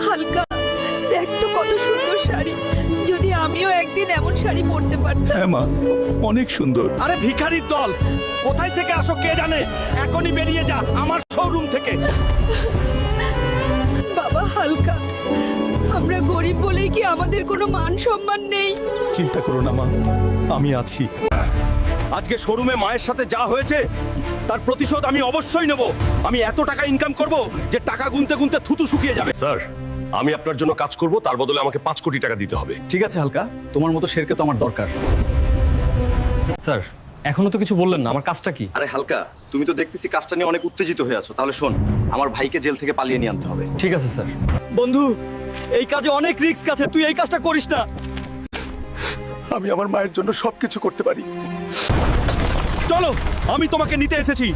হালকা, দেখ তো কত সুন্দর শাড়ি। যদি আমিও একদিন এমন শাড়ি পরতে পারতাম। হ্যাঁ মা, অনেক সুন্দর। আরে ভিখারির দল, কোথায় থেকে আসো কে জানে? এখনই বেরিয়ে যা আমার শোরুম থেকে। বাবা হালকা, আমরা গরিব বলেই কি আমাদের কোনো মান সম্মান নেই? চিন্তা করো না মা, আমি আছি। আজকে শোরুমে মায়ের সাথে যা হয়েছে তার প্রতিশোধ আমি অবশ্যই নেব। আমি এত টাকা ইনকাম করব যে টাকা গুনতে গুনতে থুতু শুকিয়ে যাবে। স্যার, আমি আপনার জন্য কাজ করব, তার বদলে আমাকে 5 কোটি টাকা দিতে হবে। ঠিক আছে হালকা, তোমার মতো শেরকে তো আমার দরকার। স্যার, এখনো তো কিছু বললেন না, আমার কাজটা কি? আরে হালকা, তুমি তো দেখতেছি কাজটা নিয়ে অনেক উত্তেজিত হয়ে আছো। তাহলে শোন, আমার ভাইকে জেল থেকে পালিয়ে নিয়ে আনতে হবে। ঠিক আছে স্যার। বন্ধু, এই কাজে অনেক রিস্ক আছে, তুই এই কাজটা করিস না। আমি আমার মায়ের জন্য সবকিছু করতে পারি। চলো, আমি তোমাকে নিতে এসেছি।